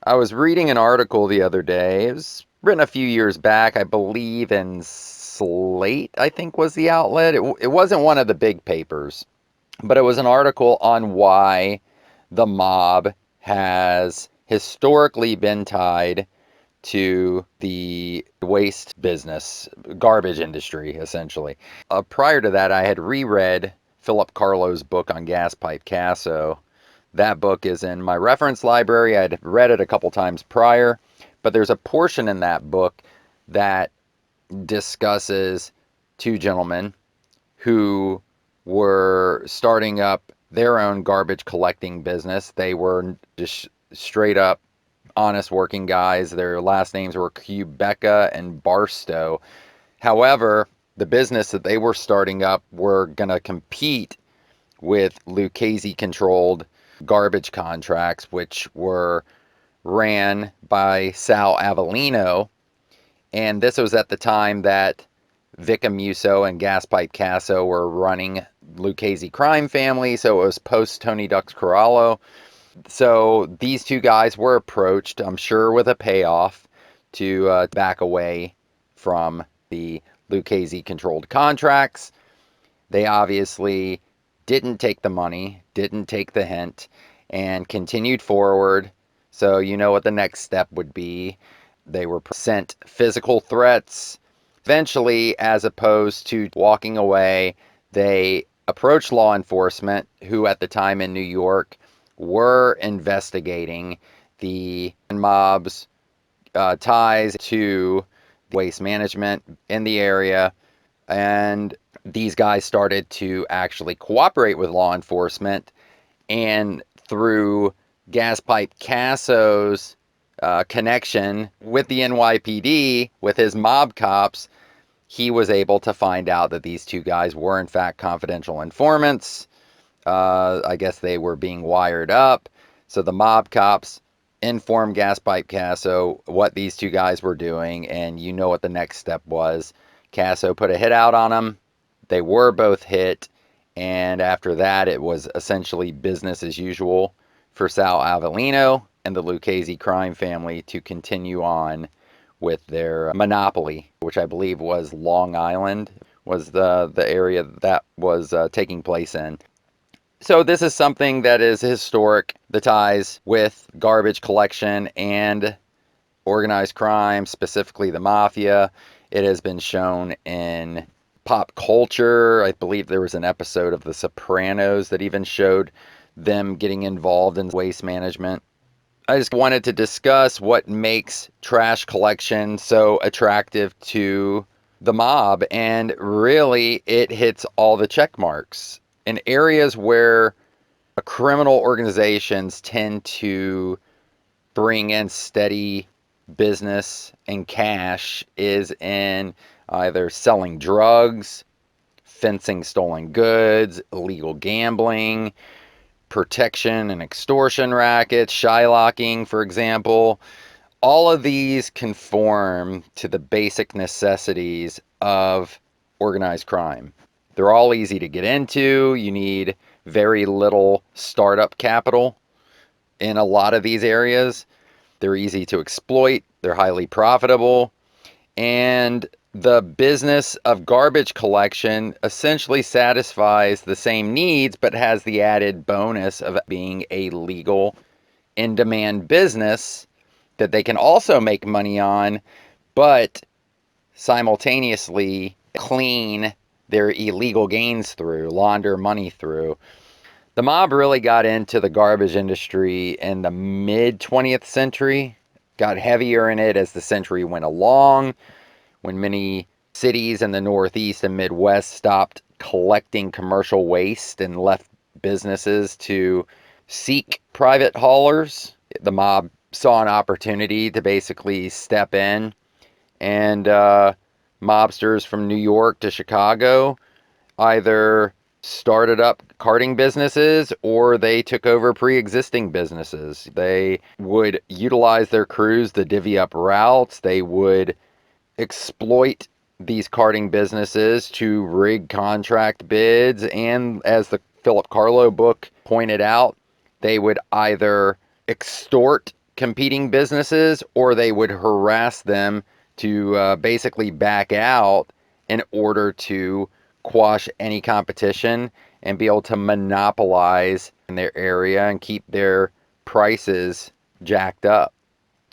I was reading an article the other day. It was written a few years back, I believe, in Slate, I think was the outlet. It wasn't one of the big papers, but it was an article on why the mob has historically been tied to the waste business, garbage industry, essentially. Prior to that, I had reread Philip Carlo's book on gas pipe Casso. That book is in my reference library. I'd read it a couple times prior, but there's a portion in that book that discusses two gentlemen who were starting up their own garbage collecting business. They were just straight up honest working guys. Their last names were Quebeca and Barstow. However, the business that they were starting up were going to compete with Lucchese controlled garbage contracts, which were ran by Sal Avellino. And this was at the time that Vic Amuso and Gaspipe Casso were running Lucchese crime family. So it was post Tony Ducks Corallo. So these two guys were approached, I'm sure, with a payoff to back away from the Lucchese controlled contracts. They obviously didn't take the money, didn't take the hint, and continued forward. So you know what the next step would be. They were sent physical threats. Eventually, as opposed to walking away, they approached law enforcement, who at the time in New York were investigating the mob's ties to waste management in the area. And these guys started to actually cooperate with law enforcement. And through Gaspipe Casso's connection with the NYPD, with his mob cops, he was able to find out that these two guys were, in fact, confidential informants. I guess they were being wired up. So the mob cops informed Gaspipe Casso what these two guys were doing, and you know what the next step was. Casso put a hit out on them. They were both hit, and after that, it was essentially business as usual for Sal Avellino and the Lucchese crime family to continue on with their monopoly, which I believe was Long Island, was the area that was taking place in. So this is something that is historic, the ties with garbage collection and organized crime, specifically the Mafia. It has been shown in pop culture. I believe there was an episode of The Sopranos that even showed them getting involved in waste management. I just wanted to discuss what makes trash collection so attractive to the mob, and really it hits all the check marks. In areas where criminal organizations tend to bring in steady business and cash is in either selling drugs, fencing stolen goods, illegal gambling, protection and extortion rackets, shylocking, for example. All of these conform to the basic necessities of organized crime. They're all easy to get into. You need very little startup capital in a lot of these areas. They're easy to exploit. They're highly profitable. And the business of garbage collection essentially satisfies the same needs, but has the added bonus of being a legal, in-demand business that they can also make money on, but simultaneously clean their illegal gains through, launder money through. The mob really got into the garbage industry in the mid 20th century, got heavier in it as the century went along, when many cities in the Northeast and Midwest stopped collecting commercial waste and left businesses to seek private haulers. The mob saw an opportunity to basically step in, and mobsters from New York to Chicago either started up carting businesses or they took over pre-existing businesses. They would utilize their crews to divvy up routes. They would exploit these carting businesses to rig contract bids, and as the Philip Carlo book pointed out, they would either extort competing businesses, or they would harass them to basically back out in order to quash any competition and be able to monopolize in their area and keep their prices jacked up.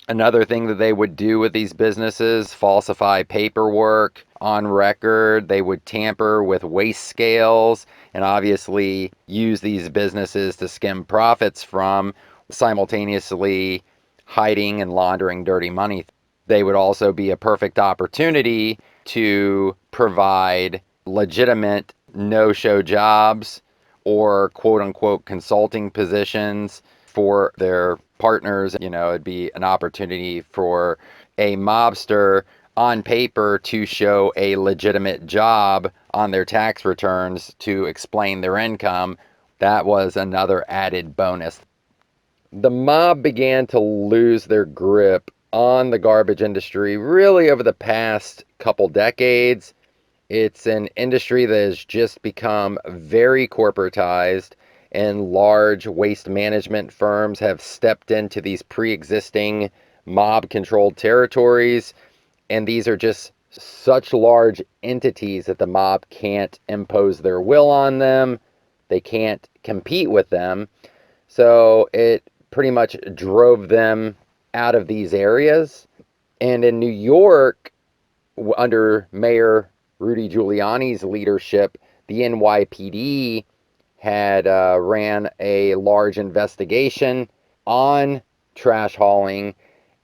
Another thing that they would do with these businesses, falsify paperwork on record. They would tamper with waste scales and obviously use these businesses to skim profits from, simultaneously hiding and laundering dirty money. They would also be a perfect opportunity to provide legitimate no-show jobs or quote-unquote consulting positions for their partners. It'd be an opportunity for a mobster on paper to show a legitimate job on their tax returns to explain their income. That was another added bonus. The mob began to lose their grip on the garbage industry really over the past couple decades. It's an industry that has just become very corporatized, and large waste management firms have stepped into these pre-existing mob-controlled territories, and these are just such large entities that the mob can't impose their will on them. They can't compete with them. So it pretty much drove them out of these areas. And in New York, under Mayor Rudy Giuliani's leadership, the NYPD had ran a large investigation on trash hauling,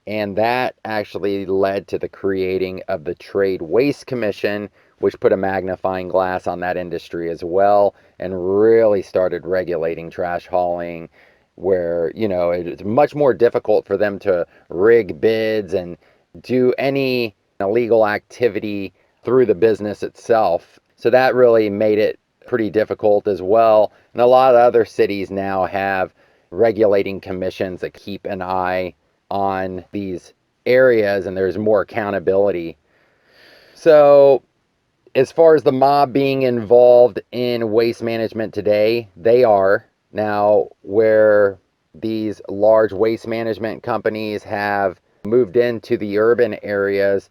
and that actually led to the creating of the Trade Waste Commission, which put a magnifying glass on that industry as well and really started regulating trash hauling, where, it's much more difficult for them to rig bids and do any illegal activity through the business itself. So that really made it pretty difficult as well. And a lot of other cities now have regulating commissions that keep an eye on these areas, and there's more accountability. So as far as the mob being involved in waste management today, they are now, where these large waste management companies have moved into the urban areas.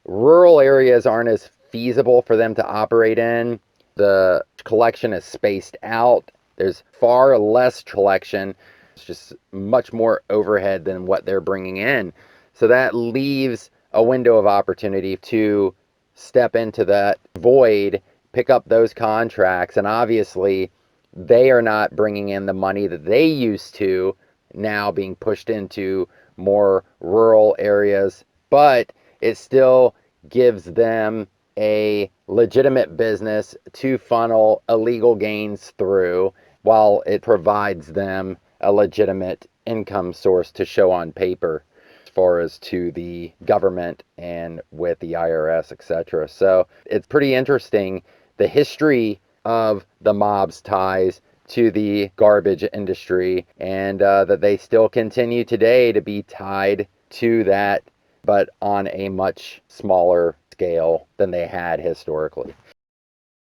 Rural areas aren't as feasible for them to operate in. The collection is spaced out. There's far less collection. It's just much more overhead than what they're bringing in. So that leaves a window of opportunity to step into that void, pick up those contracts, and obviously they are not bringing in the money that they used to, now being pushed into more rural areas, but it still gives them a legitimate business to funnel illegal gains through, while it provides them a legitimate income source to show on paper as far as to the government and with the IRS, etc. So it's pretty interesting, the history of the mob's ties to the garbage industry, and that they still continue today to be tied to that, but on a much smaller scale than they had historically.